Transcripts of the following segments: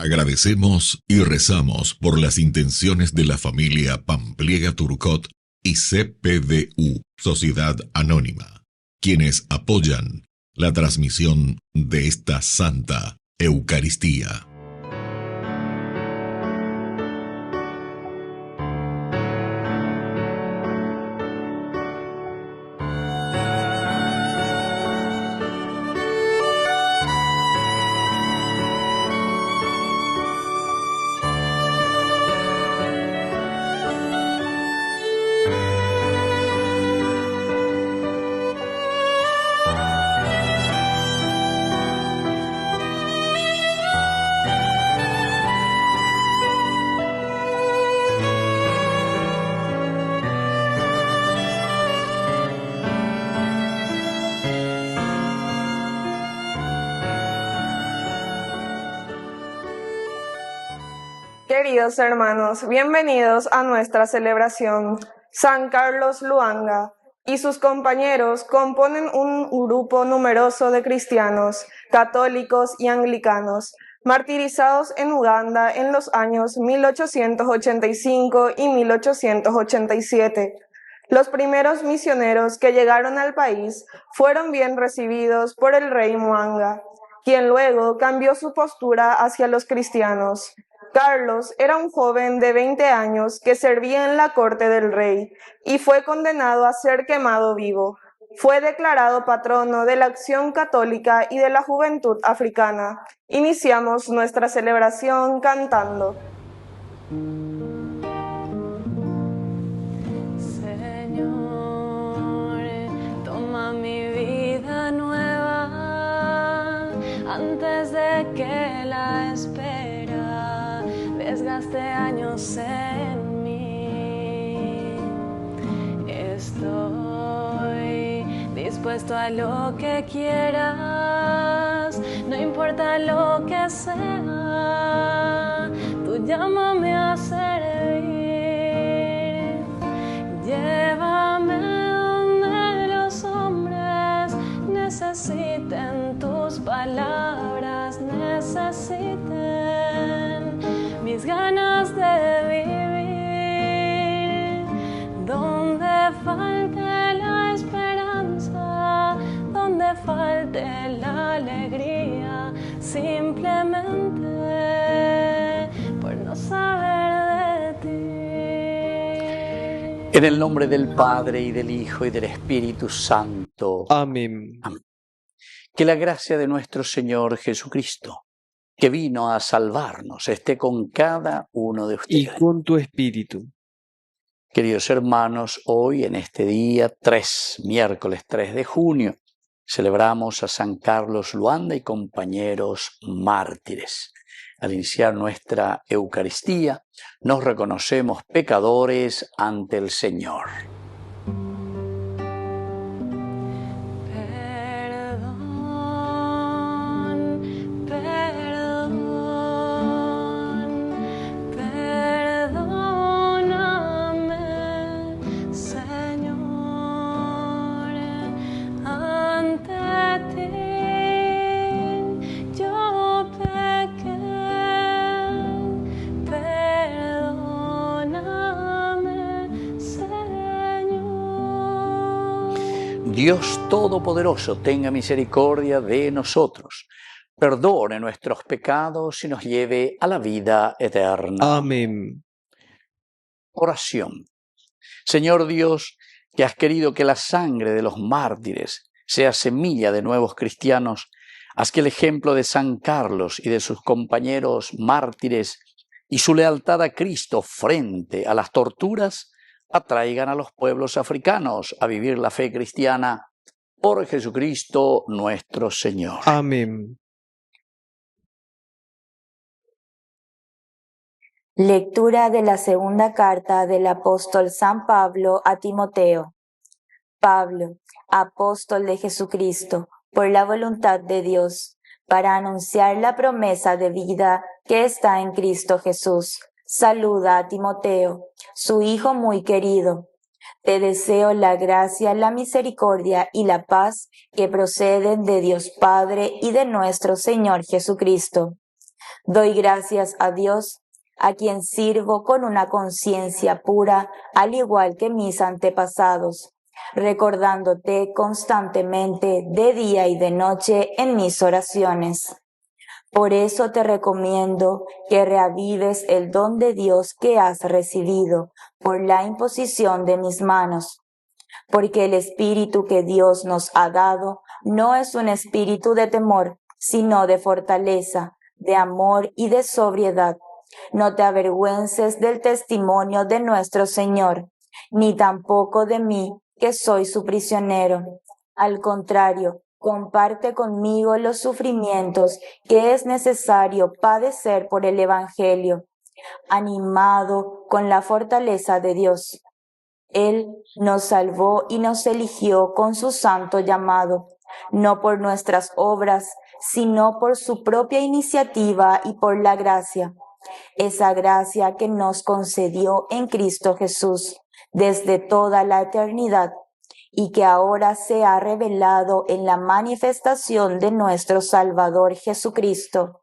Agradecemos y rezamos por las intenciones de la familia Pampliega Turcot y CPDU, Sociedad Anónima, quienes apoyan la transmisión de esta Santa Eucaristía. Queridos hermanos, bienvenidos a nuestra celebración. San Carlos Luanga y sus compañeros componen un grupo numeroso de cristianos, católicos y anglicanos, martirizados en Uganda en los años 1885 y 1887. Los primeros misioneros que llegaron al país fueron bien recibidos por el rey Mwanga, quien luego cambió su postura hacia los cristianos. Carlos era un joven de 20 años que servía en la corte del rey y fue condenado a ser quemado vivo. Fue declarado patrono de la acción católica y de la juventud africana. Iniciamos nuestra celebración cantando. Señor, toma mi vida nueva antes de que la espera desgaste años en mí. Estoy dispuesto a lo que quieras, no importa lo que sea, tú llámame a servir. Llévame donde los hombres necesiten tus palabras, necesiten mis ganas de vivir, donde falte la esperanza, donde falte la alegría, simplemente por no saber de ti. En el nombre del Padre, y del Hijo, y del Espíritu Santo. Amén. Amén. Que la gracia de nuestro Señor Jesucristo, que vino a salvarnos, esté con cada uno de ustedes. Y con tu espíritu. Queridos hermanos, hoy en este día miércoles 3 de junio, celebramos a San Carlos Luanda y compañeros mártires. Al iniciar nuestra Eucaristía, nos reconocemos pecadores ante el Señor. Dios Todopoderoso tenga misericordia de nosotros, perdone nuestros pecados y nos lleve a la vida eterna. Amén. Oración. Señor Dios, que has querido que la sangre de los mártires sea semilla de nuevos cristianos, haz que el ejemplo de San Carlos y de sus compañeros mártires y su lealtad a Cristo frente a las torturas atraigan a los pueblos africanos a vivir la fe cristiana por Jesucristo nuestro Señor. Amén. Lectura de la segunda carta del apóstol San Pablo a Timoteo. Pablo, apóstol de Jesucristo, por la voluntad de Dios, para anunciar la promesa de vida que está en Cristo Jesús. Saluda a Timoteo, su hijo muy querido. Te deseo la gracia, la misericordia y la paz que proceden de Dios Padre y de nuestro Señor Jesucristo. Doy gracias a Dios, a quien sirvo con una conciencia pura, al igual que mis antepasados, recordándote constantemente de día y de noche en mis oraciones. Por eso te recomiendo que reavives el don de Dios que has recibido por la imposición de mis manos, porque el espíritu que Dios nos ha dado no es un espíritu de temor, sino de fortaleza, de amor y de sobriedad. No te avergüences del testimonio de nuestro Señor, ni tampoco de mí, que soy su prisionero. Al contrario, comparte conmigo los sufrimientos que es necesario padecer por el Evangelio, animado con la fortaleza de Dios. Él nos salvó y nos eligió con su santo llamado, no por nuestras obras, sino por su propia iniciativa y por la gracia. Esa gracia que nos concedió en Cristo Jesús desde toda la eternidad y que ahora se ha revelado en la manifestación de nuestro Salvador Jesucristo,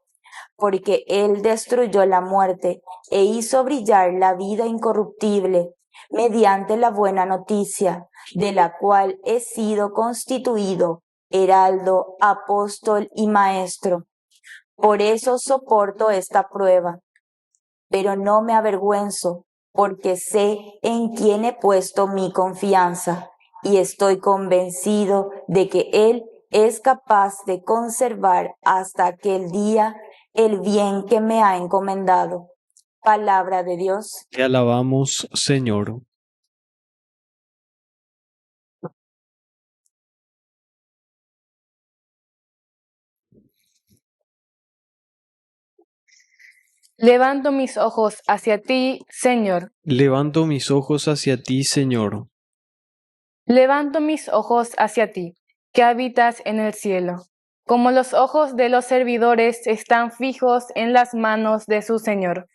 porque Él destruyó la muerte e hizo brillar la vida incorruptible mediante la buena noticia, de la cual he sido constituido heraldo, apóstol y maestro. Por eso soporto esta prueba, pero no me avergüenzo, porque sé en quién he puesto mi confianza y estoy convencido de que Él es capaz de conservar hasta aquel día el bien que me ha encomendado. Palabra de Dios. Te alabamos, Señor. Levanto mis ojos hacia ti, Señor. Levanto mis ojos hacia ti, Señor. Levanto mis ojos hacia ti, que habitas en el cielo. Como los ojos de los servidores están fijos en las manos de su Señor.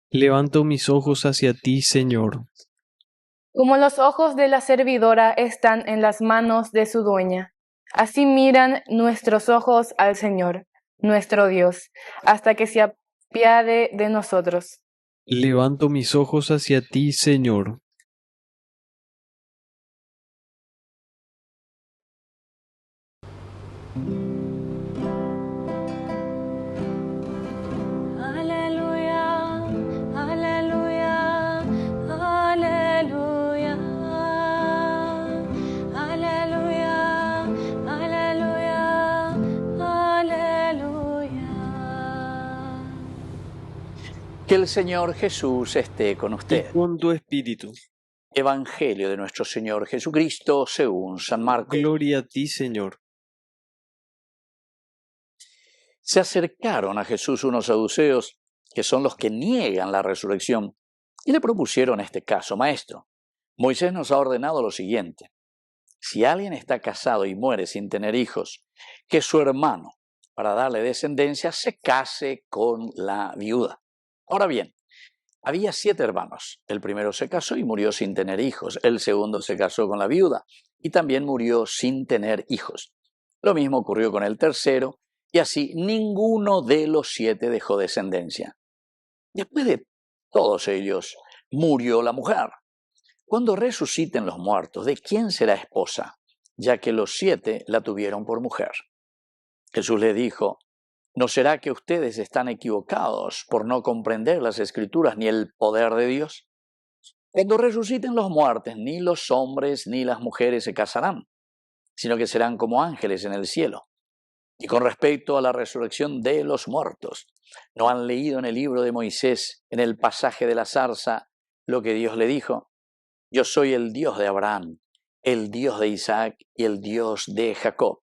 Levanto mis ojos hacia ti, Señor. Como los ojos de la servidora están en las manos de su dueña. Así miran nuestros ojos al Señor, nuestro Dios, hasta que se apiade de nosotros. Levanto mis ojos hacia ti, Señor. Aleluya, aleluya, aleluya. Aleluya, aleluya, aleluya. Que el Señor Jesús esté con Y usted. con tu espíritu. Evangelio de nuestro Señor Jesucristo según San Marcos. Gloria a ti, Señor. Se acercaron a Jesús unos saduceos, que son los que niegan la resurrección, y le propusieron este caso: Maestro, Moisés nos ha ordenado lo siguiente: si alguien está casado y muere sin tener hijos, que su hermano, para darle descendencia, se case con la viuda. Ahora bien, había 7 hermanos. El primero se casó y murió sin tener hijos. El segundo se casó con la viuda y también murió sin tener hijos. Lo mismo ocurrió con el tercero, y así ninguno de los 7 dejó descendencia. Después de todos ellos, murió la mujer. Cuando resuciten los muertos, ¿de quién será esposa? Ya que los 7 la tuvieron por mujer. Jesús le dijo: ¿no será que ustedes están equivocados por no comprender las Escrituras ni el poder de Dios? Cuando resuciten los muertos, ni los hombres ni las mujeres se casarán, sino que serán como ángeles en el cielo. Y con respecto a la resurrección de los muertos, ¿no han leído en el libro de Moisés, en el pasaje de la zarza, lo que Dios le dijo? Yo soy el Dios de Abraham, el Dios de Isaac y el Dios de Jacob.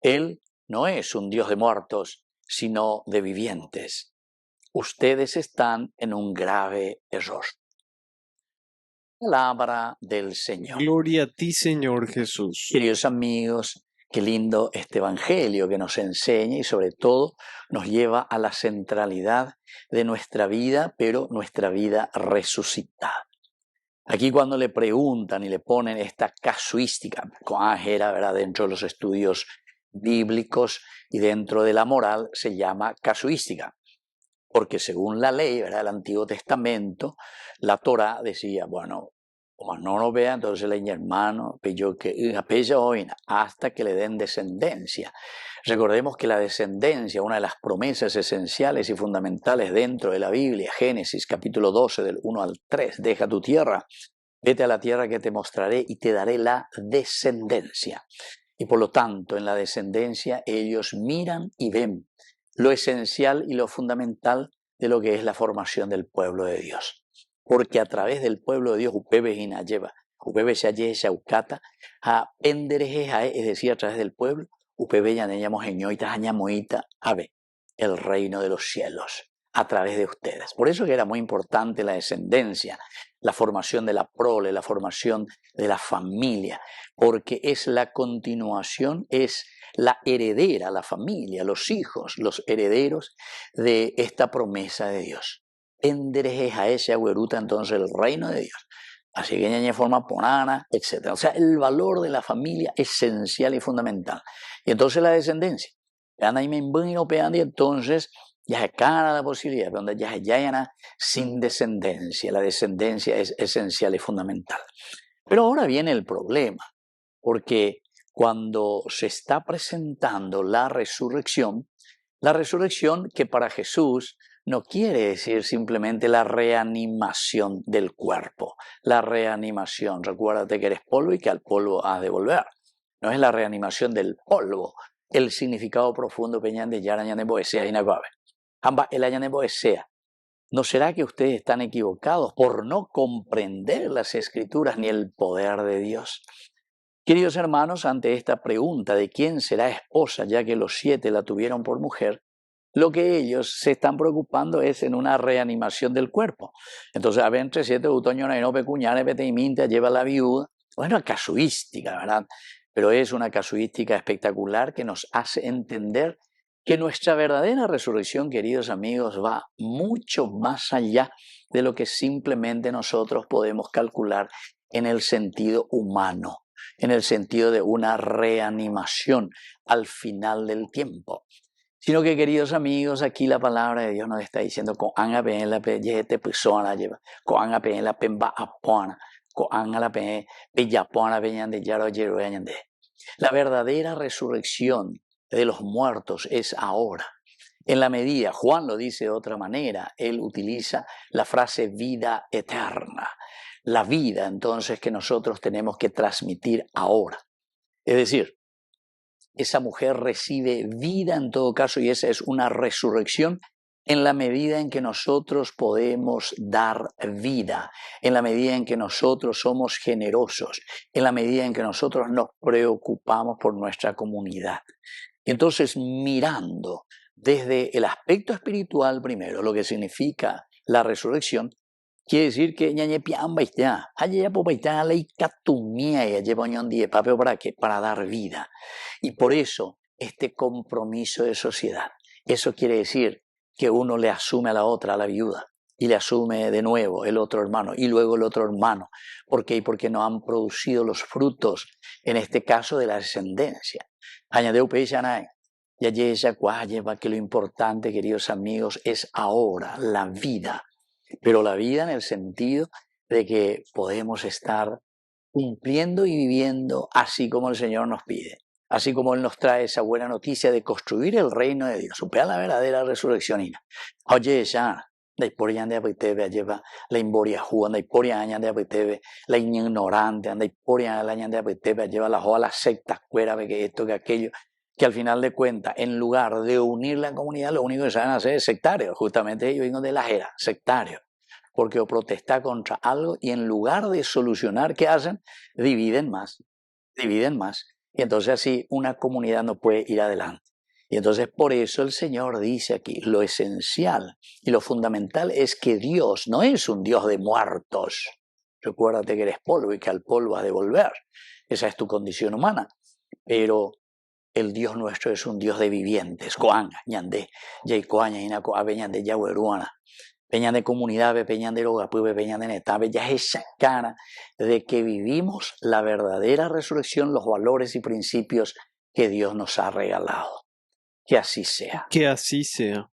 Él no es un Dios de muertos, sino de vivientes. Ustedes están en un grave error. Palabra del Señor. Gloria a ti, Señor Jesús. Queridos amigos, qué lindo este Evangelio que nos enseña y sobre todo nos lleva a la centralidad de nuestra vida, pero nuestra vida resucitada. Aquí cuando le preguntan y le ponen esta casuística, era, ¿verdad?, dentro de los estudios bíblicos y dentro de la moral se llama casuística. Porque según la ley, ¿verdad?, del Antiguo Testamento, la Torá decía, bueno, como no lo vea, entonces el hermano hasta que le den descendencia. Recordemos que la descendencia, una de las promesas esenciales y fundamentales dentro de la Biblia, Génesis capítulo 12 del 1 al 3, deja tu tierra, vete a la tierra que te mostraré y te daré la descendencia. Y por lo tanto, en la descendencia ellos miran y ven lo esencial y lo fundamental de lo que es la formación del pueblo de Dios. Porque a través del pueblo de Dios, es decir, a través del pueblo, el reino de los cielos, a través de ustedes. Por eso que era muy importante la descendencia, la formación de la prole, la formación de la familia, porque es la continuación, es la heredera, la familia, los hijos, los herederos de esta promesa de Dios. Enderejes a ese agüeruta entonces el reino de Dios. Así que ñañe forma ponana, etc. O sea, el valor de la familia esencial y fundamental. Y entonces la descendencia. Y entonces ya se cara la posibilidad, pero donde ya se sin descendencia. La descendencia es esencial y fundamental. Pero ahora viene el problema, porque cuando se está presentando la resurrección que para Jesús no quiere decir simplemente la reanimación del cuerpo. La reanimación, recuérdate que eres polvo y que al polvo has de volver. No es la reanimación del polvo, el significado profundo peñan de yarañan de poesía y naguave. Amba el añan de poesía. ¿No será que ustedes están equivocados por no comprender las Escrituras ni el poder de Dios? Queridos hermanos, ante esta pregunta de quién será esposa, ya que los 7 la tuvieron por mujer, lo que ellos se están preocupando es en una reanimación del cuerpo. Entonces, a ver, entre 7 otoño, no pecuñare, peteiminta, lleva la viuda. Bueno, casuística, ¿verdad? Pero es una casuística espectacular que nos hace entender que nuestra verdadera resurrección, queridos amigos, va mucho más allá de lo que simplemente nosotros podemos calcular en el sentido humano, en el sentido de una reanimación al final del tiempo. Sino que, queridos amigos, aquí la palabra de Dios nos está diciendo la verdadera resurrección de los muertos es ahora. En la medida, Juan lo dice de otra manera, él utiliza la frase vida eterna. La vida, entonces, que nosotros tenemos que transmitir ahora. Es decir, esa mujer recibe vida en todo caso y esa es una resurrección en la medida en que nosotros podemos dar vida, en la medida en que nosotros somos generosos, en la medida en que nosotros nos preocupamos por nuestra comunidad. Entonces, mirando desde el aspecto espiritual primero, lo que significa la resurrección, quiere decir que para dar vida. Y por eso este compromiso de sociedad. Eso quiere decir que uno le asume a la otra, a la viuda, y le asume de nuevo el otro hermano, y luego el otro hermano. ¿Por qué? Porque no han producido los frutos, en este caso de la descendencia. Añadeu peichanay. Ya lleva que lo importante, queridos amigos, es ahora la vida. Pero la vida en el sentido de que podemos estar cumpliendo y viviendo así como el Señor nos pide. Así como Él nos trae esa buena noticia de construir el reino de Dios. Supera la verdadera resurrección. Oye, ya. Lleva la imboriajú, anda y poria aña de apetebe, la ignorante, anda y poria la aña de apetebe, lleva la secta, cuera, que esto, que aquello, que al final de cuentas, en lugar de unir la comunidad, lo único que saben hacer es sectarios. Justamente ellos vienen de la era, sectarios. Porque o protestar contra algo y en lugar de solucionar, ¿qué hacen? Dividen más. Y entonces así una comunidad no puede ir adelante. Y entonces por eso el Señor dice aquí, lo esencial y lo fundamental es que Dios no es un Dios de muertos. Recuérdate que eres polvo y que al polvo has de volver. Esa es tu condición humana. Pero el Dios nuestro es un Dios de vivientes. Coanga, ñandé, yaicoaña, inacoabe, ñandé, yahueruana. Peñan de comunidad, peñan de rogapuve, peñan de netabe, ya es esa cara de que vivimos la verdadera resurrección, los valores y principios que Dios nos ha regalado. Que así sea. Que así sea.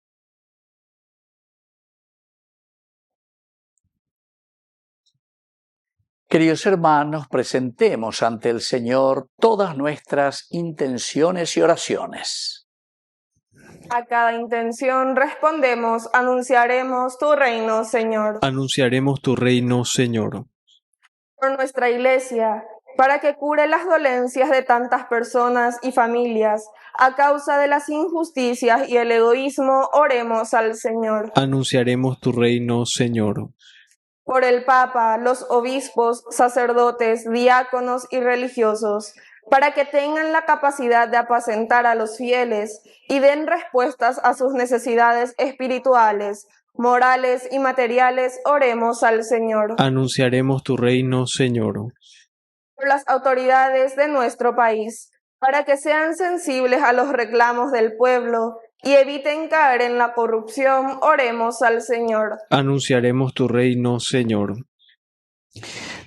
Queridos hermanos, presentemos ante el Señor todas nuestras intenciones y oraciones. A cada intención respondemos, anunciaremos tu reino, Señor. Anunciaremos tu reino, Señor. Por nuestra Iglesia, para que cure las dolencias de tantas personas y familias, a causa de las injusticias y el egoísmo, oremos al Señor. Anunciaremos tu reino, Señor. Por el Papa, los obispos, sacerdotes, diáconos y religiosos, para que tengan la capacidad de apacentar a los fieles y den respuestas a sus necesidades espirituales, morales y materiales, oremos al Señor. Anunciaremos tu reino, Señor. Por las autoridades de nuestro país, para que sean sensibles a los reclamos del pueblo y eviten caer en la corrupción, oremos al Señor. Anunciaremos tu reino, Señor.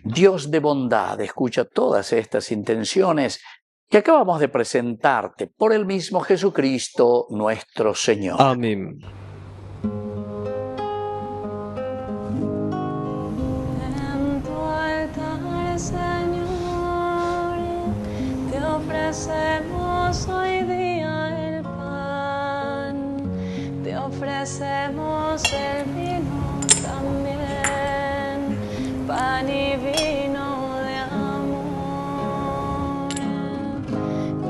Dios de bondad, escucha todas estas intenciones que acabamos de presentarte por el mismo Jesucristo nuestro Señor. Amén. En tu altar, Señor, te ofrecemos hoy día el pan, te ofrecemos el vino también, pan y vino de amor.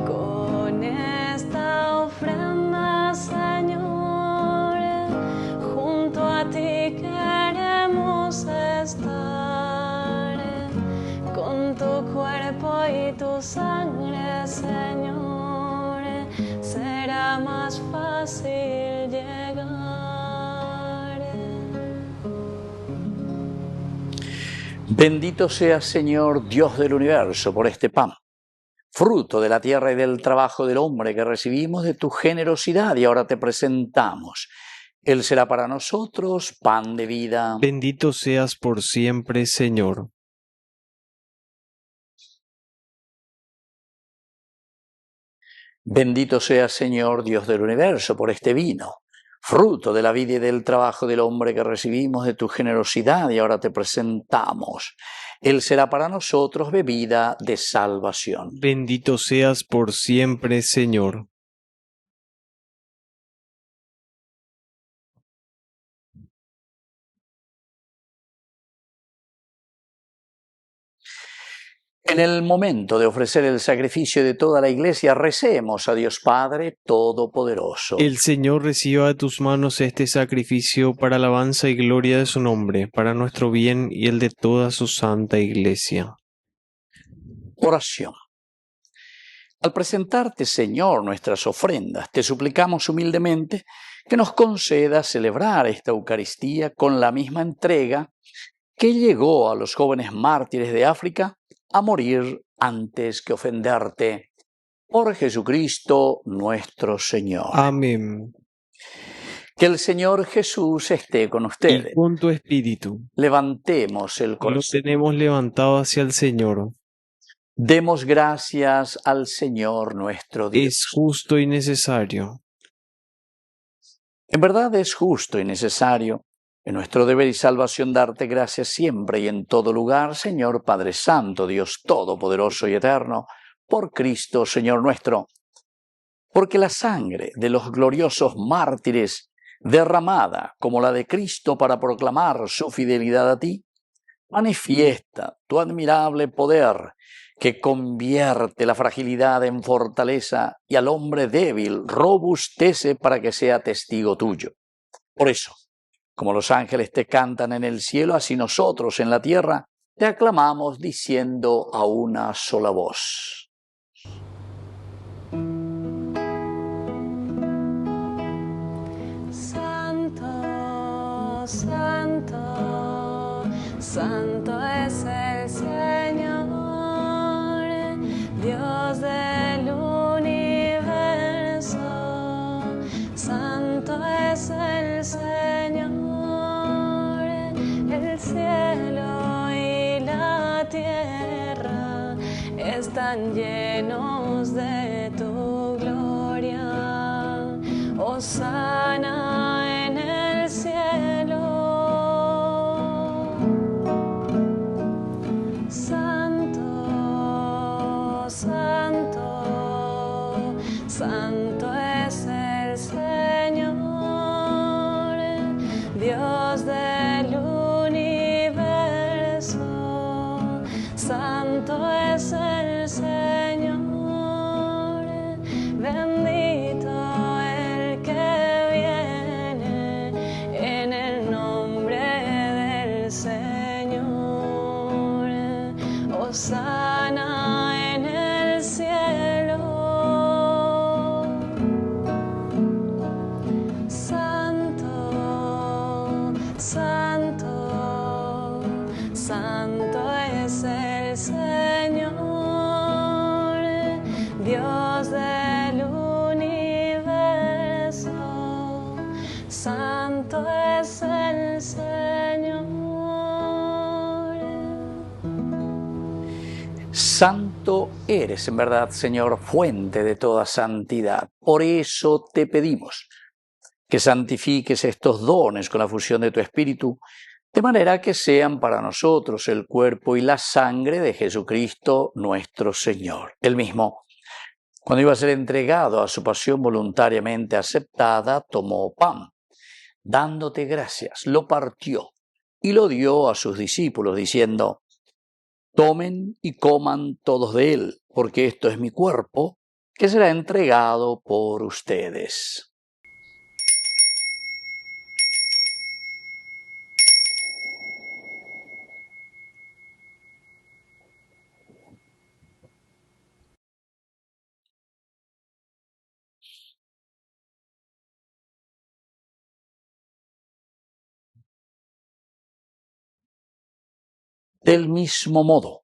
Con esta ofrenda, Señor, junto a ti queremos estar, con tu cuerpo y tu sangre, Señor, será más fácil llegar. Bendito seas, Señor, Dios del universo, por este pan, fruto de la tierra y del trabajo del hombre que recibimos de tu generosidad y ahora te presentamos. Él será para nosotros pan de vida. Bendito seas por siempre, Señor. Bendito seas, Señor, Dios del universo, por este vino, fruto de la vida y del trabajo del hombre que recibimos de tu generosidad y ahora te presentamos. Él será para nosotros bebida de salvación. Bendito seas por siempre, Señor. En el momento de ofrecer el sacrificio de toda la Iglesia, recemos a Dios Padre Todopoderoso. El Señor reciba de tus manos este sacrificio para alabanza y gloria de su nombre, para nuestro bien y el de toda su santa Iglesia. Oración. Al presentarte, Señor, nuestras ofrendas, te suplicamos humildemente que nos conceda celebrar esta Eucaristía con la misma entrega que llegó a los jóvenes mártires de África a morir antes que ofenderte. Por Jesucristo nuestro Señor. Amén. Que el Señor Jesús esté con ustedes. Y con tu espíritu. Levantemos el Lo corazón. tenemos levantado hacia el Señor. Demos gracias al Señor nuestro Dios. Es justo y necesario. En verdad es justo y necesario, en nuestro deber y salvación, darte gracias siempre y en todo lugar, Señor Padre Santo, Dios Todopoderoso y Eterno, por Cristo, Señor nuestro. Porque la sangre de los gloriosos mártires, derramada como la de Cristo para proclamar su fidelidad a ti, manifiesta tu admirable poder que convierte la fragilidad en fortaleza y al hombre débil robustece para que sea testigo tuyo. Por eso, como los ángeles te cantan en el cielo, así nosotros en la tierra te aclamamos diciendo a una sola voz. Santo, santo, santo es el Señor, Dios del universo. Santo es el Señor, el cielo y la tierra están llenos de tu gloria. Hosana en el cielo. Hosana en el cielo. Santo, santo, santo es el Señor, Dios del universo. Santo es el Señor. Santo eres, en verdad, Señor, fuente de toda santidad. Por eso te pedimos que santifiques estos dones con la fusión de tu Espíritu, de manera que sean para nosotros el cuerpo y la sangre de Jesucristo nuestro Señor. Él mismo, cuando iba a ser entregado a su pasión voluntariamente aceptada, tomó pan, dándote gracias, lo partió y lo dio a sus discípulos, diciendo: tomen y coman todos de él, porque esto es mi cuerpo, que será entregado por ustedes. Del mismo modo,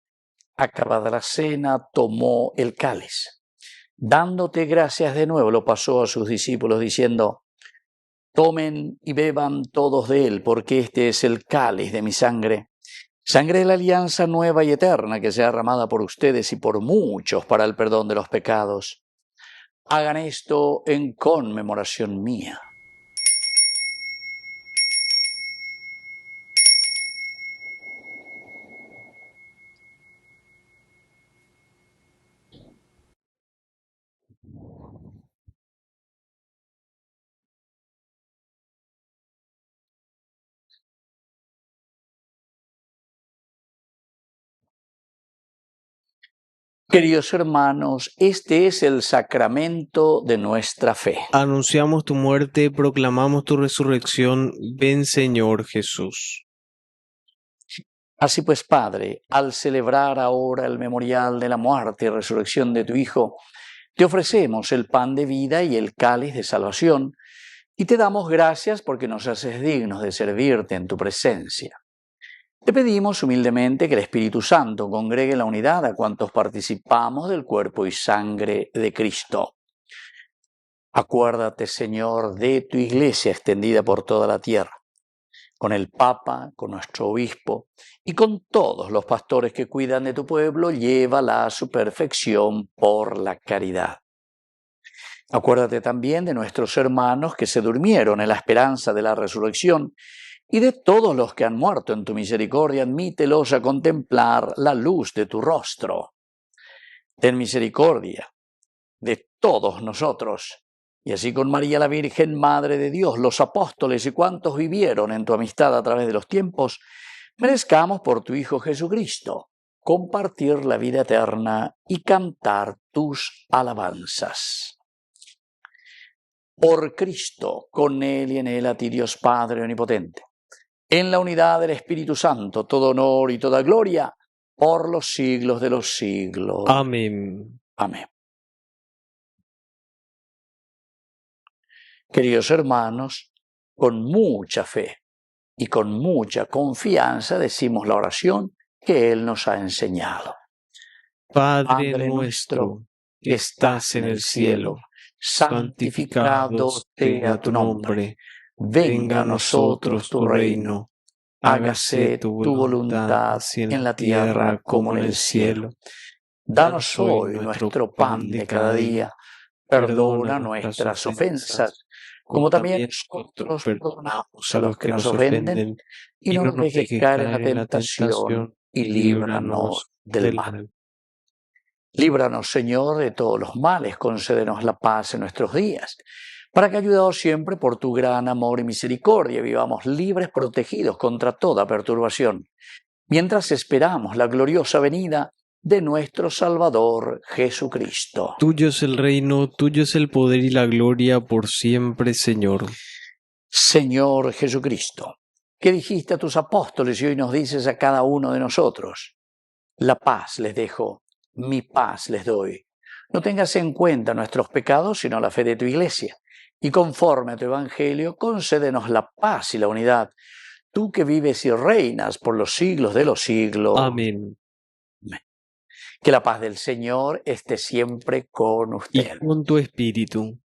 acabada la cena, tomó el cáliz. Dándote gracias de nuevo, lo pasó a sus discípulos, diciendo: tomen y beban todos de él, porque este es el cáliz de mi sangre, sangre de la alianza nueva y eterna, que sea derramada por ustedes y por muchos para el perdón de los pecados. Hagan esto en conmemoración mía. Queridos hermanos, este es el sacramento de nuestra fe. Anunciamos tu muerte, proclamamos tu resurrección. Ven, Señor Jesús. Así pues, Padre, al celebrar ahora el memorial de la muerte y resurrección de tu Hijo, te ofrecemos el pan de vida y el cáliz de salvación, y te damos gracias porque nos haces dignos de servirte en tu presencia. Te pedimos humildemente que el Espíritu Santo congregue en la unidad a cuantos participamos del cuerpo y sangre de Cristo. Acuérdate, Señor, de tu Iglesia extendida por toda la tierra, con el Papa, con nuestro Obispo y con todos los pastores que cuidan de tu pueblo, llévala a su perfección por la caridad. Acuérdate también de nuestros hermanos que se durmieron en la esperanza de la resurrección, y de todos los que han muerto en tu misericordia, admítelos a contemplar la luz de tu rostro. Ten misericordia de todos nosotros, y así con María la Virgen, Madre de Dios, los apóstoles y cuantos vivieron en tu amistad a través de los tiempos, merezcamos por tu Hijo Jesucristo compartir la vida eterna y cantar tus alabanzas. Por Cristo, con Él y en Él, a ti Dios Padre Omnipotente, en la unidad del Espíritu Santo, todo honor y toda gloria, por los siglos de los siglos. Amén. Amén. Queridos hermanos, con mucha fe y con mucha confianza decimos la oración que Él nos ha enseñado. Padre nuestro, que estás en el cielo, santificado sea tu nombre. Venga a nosotros tu reino. Hágase tu voluntad, así en la tierra como en el cielo. Danos hoy nuestro pan de cada día. Perdona nuestras ofensas, como también nosotros perdonamos a los que nos ofenden, y no nos dejes caer en la tentación, y líbranos del mal. Líbranos, Señor, de todos los males, concédenos la paz en nuestros días, para que, ayudados siempre por tu gran amor y misericordia, vivamos libres, protegidos contra toda perturbación, mientras esperamos la gloriosa venida de nuestro Salvador Jesucristo. Tuyo es el reino, tuyo es el poder y la gloria por siempre, Señor. Señor Jesucristo, que dijiste a tus apóstoles y hoy nos dices a cada uno de nosotros: La paz les dejo, mi paz les doy. No tengas en cuenta nuestros pecados, sino la fe de tu Iglesia. Y conforme a tu Evangelio, concédenos la paz y la unidad. Tú que vives y reinas por los siglos de los siglos. Amén. Que la paz del Señor esté siempre con Y usted. con tu espíritu.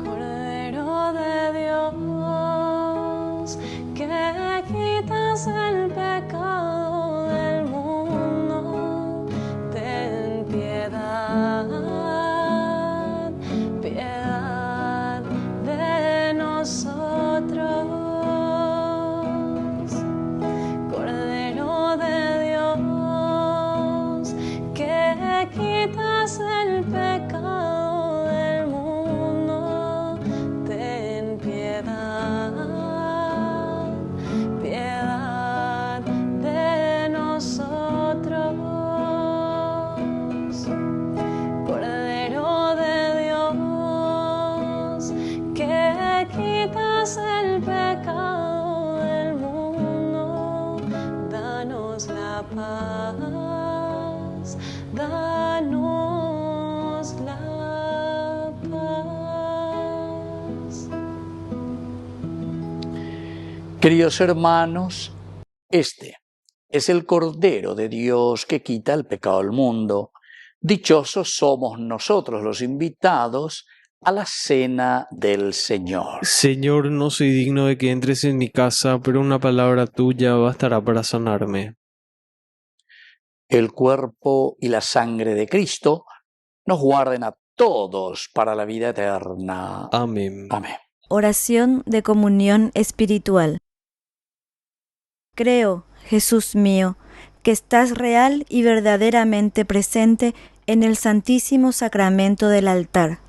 Cordero de Dios, que quitas el pecado del mundo, ten piedad, piedad de nosotros. Cordero de Dios, que quitas el pecado del mundo, ten piedad, piedad de nosotros. Cordero de Dios, que quitas el pecado del mundo, danos la paz, danos la paz. Queridos hermanos, este es el Cordero de Dios que quita el pecado del mundo. Dichosos somos nosotros los invitados a la cena del Señor. Señor, no soy digno de que entres en mi casa, pero una palabra tuya bastará para sanarme. El cuerpo y la sangre de Cristo nos guarden a todos para la vida eterna. Amén. Amén. Oración de comunión espiritual. Creo, Jesús mío, que estás real y verdaderamente presente en el Santísimo Sacramento del altar.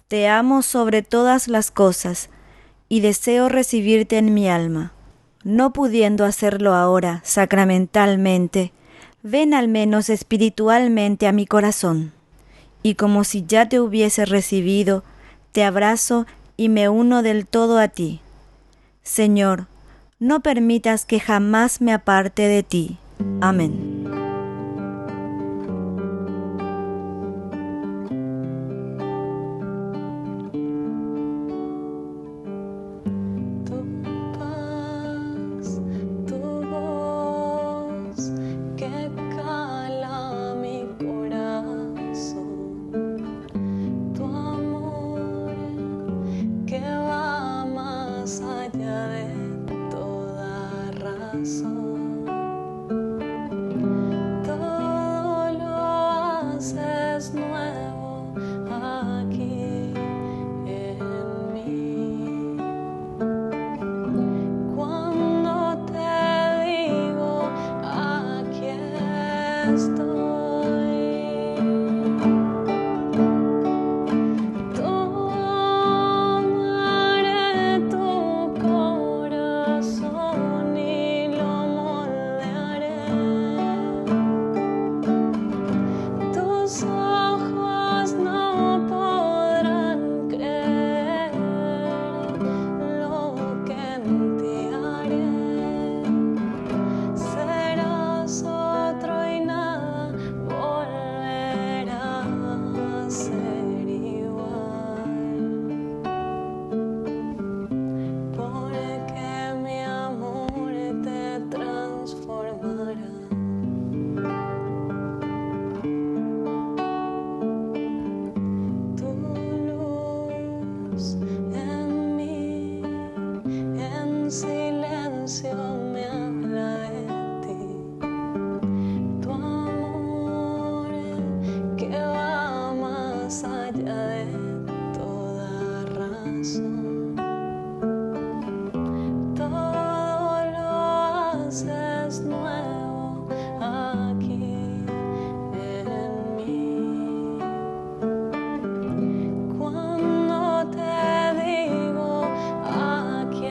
Te amo sobre todas las cosas y deseo recibirte en mi alma. No pudiendo hacerlo ahora sacramentalmente, ven al menos espiritualmente a mi corazón. Y como si ya te hubiese recibido, te abrazo y me uno del todo a ti. Señor, no permitas que jamás me aparte de ti. Amén. Tu paz, tu voz, que cala mi corazón, tu amor, que va más allá de toda razón. Todo lo haces nuevo aquí en mí. Cuando te digo aquí estoy, tomaré tu corazón y lo moldearé. Tus ojos no podrán creer lo que en ti haré. Serás otro y nada volverá a ser igual. Porque mi amor te transformará. Tu luz en mí, en silencio me habla de ti. Tu amor que va más allá de toda razón. Todo lo haces nuevo aquí en mí. Cuando te digo aquí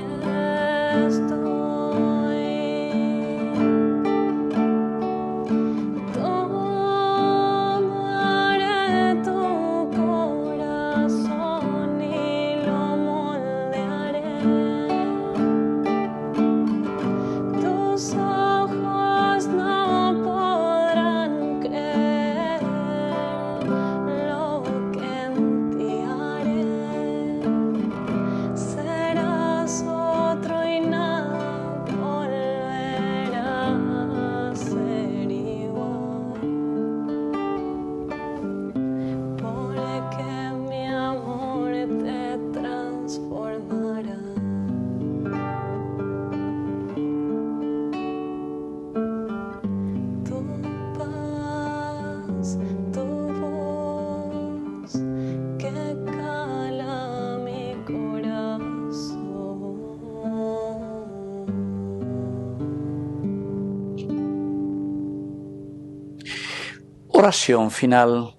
estoy, Oración final.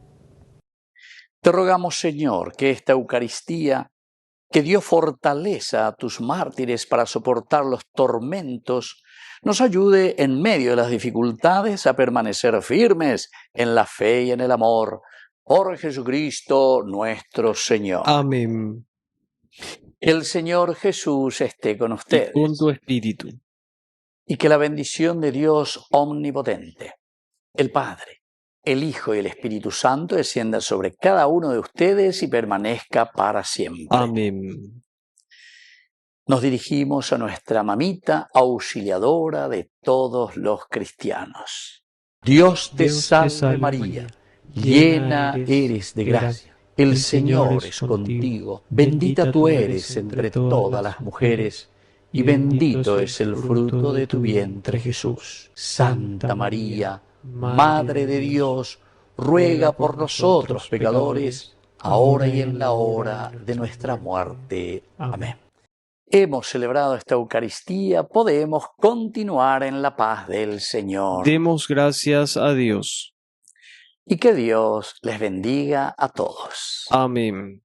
Te rogamos, Señor, que esta Eucaristía, que dio fortaleza a tus mártires para soportar los tormentos, nos ayude en medio de las dificultades a permanecer firmes en la fe y en el amor. Por Jesucristo nuestro Señor. Amén. El Señor Jesús esté con Y ustedes. con tu espíritu. Y que la bendición de Dios omnipotente, el Padre, el Hijo y el Espíritu Santo descienda sobre cada uno de ustedes y permanezca para siempre. Amén. Nos dirigimos a nuestra mamita auxiliadora de todos los cristianos. Dios te salve María, llena eres de gracia. El Señor es contigo, bendita tú eres entre todas las mujeres, y bendito es el fruto de tu vientre Jesús. Santa María, Madre de Dios, ruega por nosotros pecadores, ahora y en la hora de nuestra muerte. Amén. Hemos celebrado esta Eucaristía, podemos continuar en la paz del Señor. Demos gracias a Dios. Y que Dios les bendiga a todos. Amén.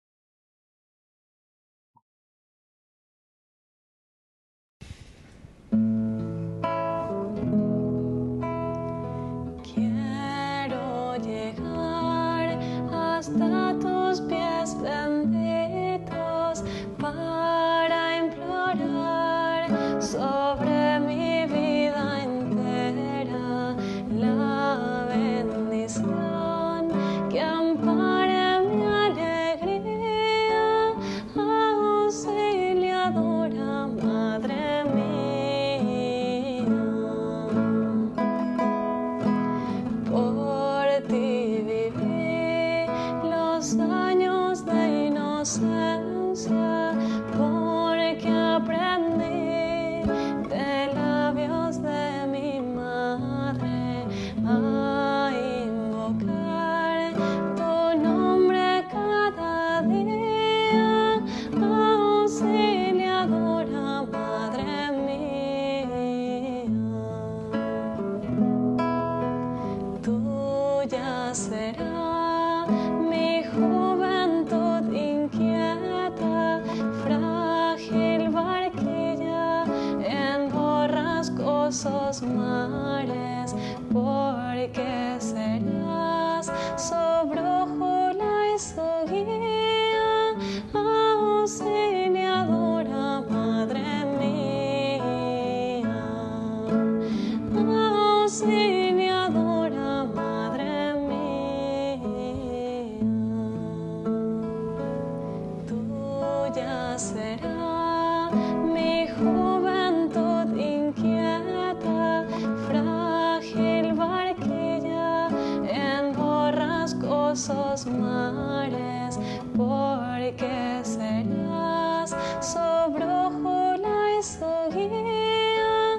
Quiero llegar hasta tus pies benditos para implorar sobre mi vida entera la bendición que ampare mi alegría, auxiliadora, Madre mía. Por ti viví los años de inocencia, porque aprendí de labios de mi madre a invocar tu nombre cada día, auxiliadora, Madre mía. Tuya será mi juventud inquieta, frágil barquilla en borrascosos mares, porque serás su brújula y su guía, auxiliadora, Madre mía. Auxiliadora, Madre mía. Tuya será mi juventud inquieta, frágil barquilla en borrascosos mares, porque serás su brújula y su guía,